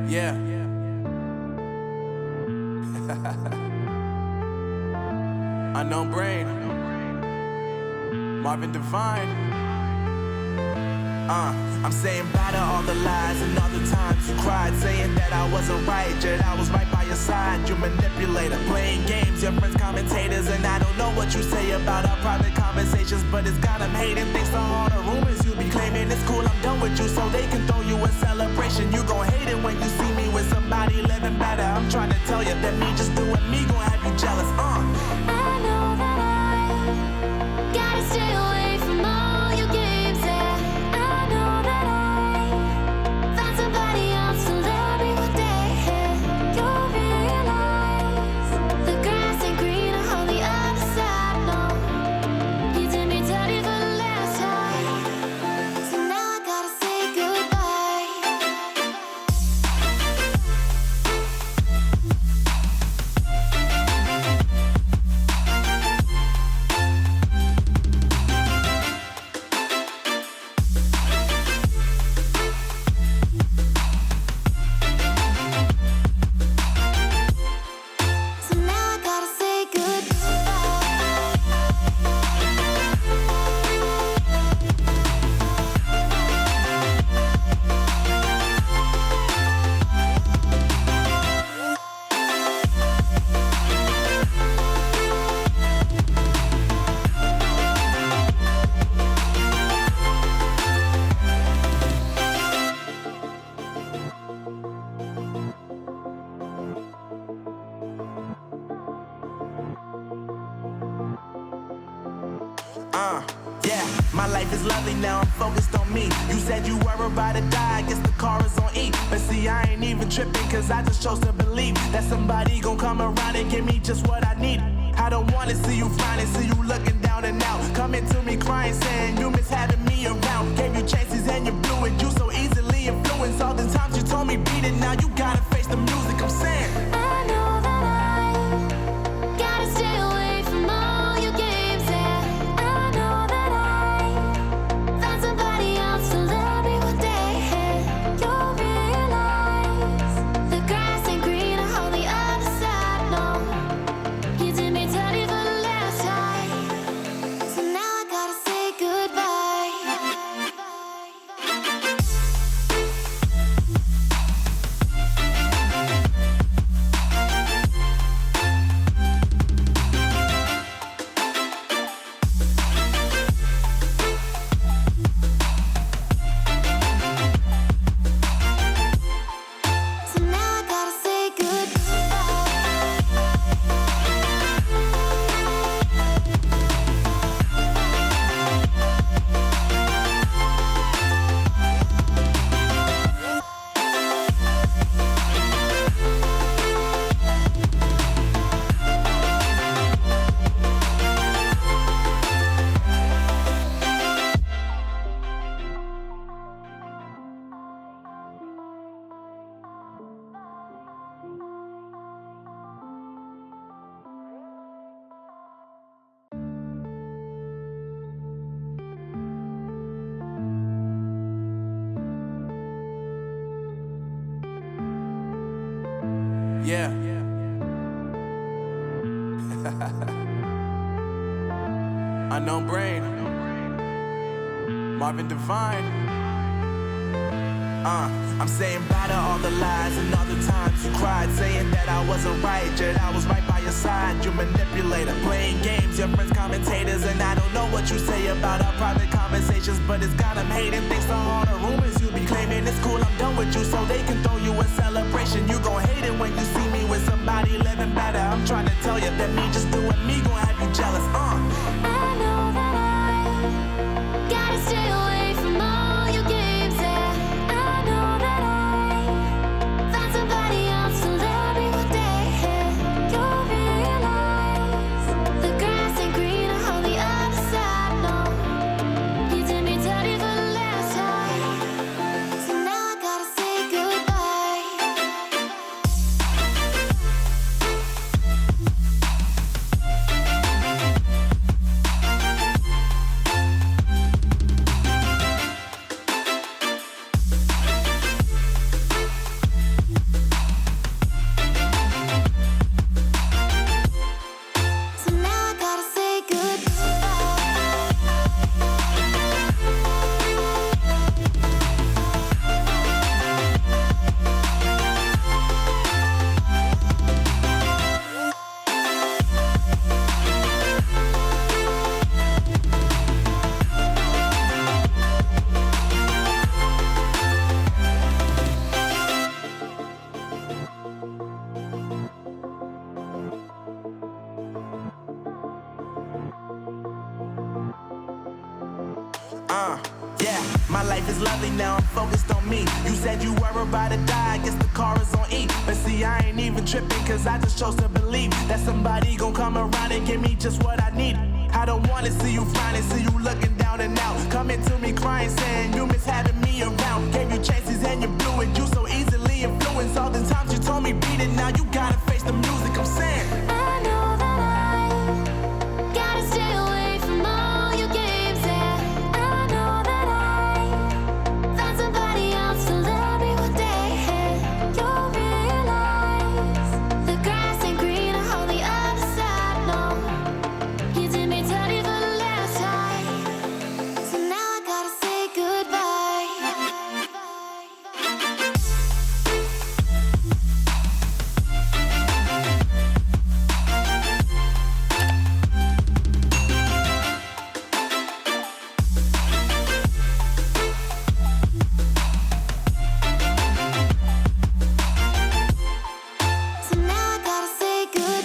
Yeah. Unknown brain. Marvin Devine. I'm saying bye to all the lies and all the times you cried, saying that I wasn't right, yet I was right by your side. You manipulator, playing games, your friends commentators, and I don't know what you say about our private conversations, but it's got them hating. Thanks to all the rumors you be claiming. It's cool, I'm done with you, so they can throw you a celebration. You gon' hate it when you see me with somebody living better. I'm trying to tell you that me just doing me gon' have you jealous. I know that I gotta stay away from all your games. Yeah, I know that I found somebody else to love me one day. You'll realize the grass ain't greener on the other side. No, you did me dirty for the last time, so now I gotta say goodbye. So now I gotta say goodbye. Yeah, my life is lovely now, I'm focused on me. You said you were about to die, I guess the car is on E. But see, I ain't even tripping, cause I just chose to believe that somebody gon' come around and give me just what I need. I don't wanna see you frowning, see you looking down and out, coming to me crying, saying you miss having me around. Gave you chances and you blew it, you so easily influenced. All the times you told me beat it, now you gotta face the music. I'm saying I know that I gotta stay away from all your games. Yeah, I know that I found somebody else to love me one day. You'll realize the grass ain't greener on the other side. No, you did me dirty for the last time, so now I gotta say goodbye. So now I gotta say goodbye. yeah. Unknown brain. Marvin Devine. I'm saying bye to all the lies and all the times you cried, saying that I wasn't right, yet I was right by your side. You manipulator, playing games, your friends commentators, and I don't know what you say about our private conversations, but it's got them hating. Thanks to all the rumors you be claiming. It's cool, I'm done with you, so they can throw you a celebration. You gon' hate it when you see me with somebody living better. I'm trying to tell you that me just doing me gon' have you jealous. I know that I gotta stay away from all your games. Yeah, I know that I found somebody else to love me one day. Yeah, my life is lovely now, I'm focused on me. You said you were about to die, I guess the car is on E. But see, I ain't even tripping, cause I just chose to believe that somebody gon' come around and give me just what I need. I don't wanna see you frowning, see you looking down and out. Coming to me crying, saying you miss having me around. Gave you chances and you blew it, you so easily influenced. All the times you told me beat it, now you gotta face the music, I'm saying I know that I gotta stay away from all your games. Yeah, I know that I found somebody else to love me one day. You'll realize the grass ain't greener on the other side. No, you did me dirty for the last time, so now I gotta say goodbye. So now I gotta say goodbye.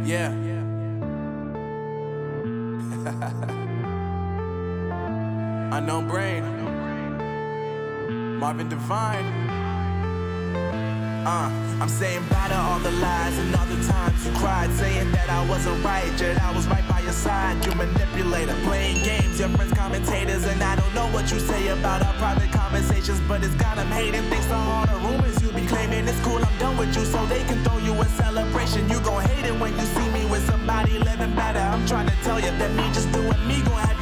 Yeah. Unknown Brain, Marvin Devine. I'm saying bye to all the lies and all the times you cried, saying that I wasn't right, yet I was right by your side. You manipulator, playing games, your friends commentators, and I don't know what you say about our private conversations, but it's got them hating. Thanks to all the rumors you be claiming. It's cool, I'm done with you, so they can throw you a celebration. You gon' hate it when you see me with somebody living better. I'm trying to tell you that me just doing me gon' have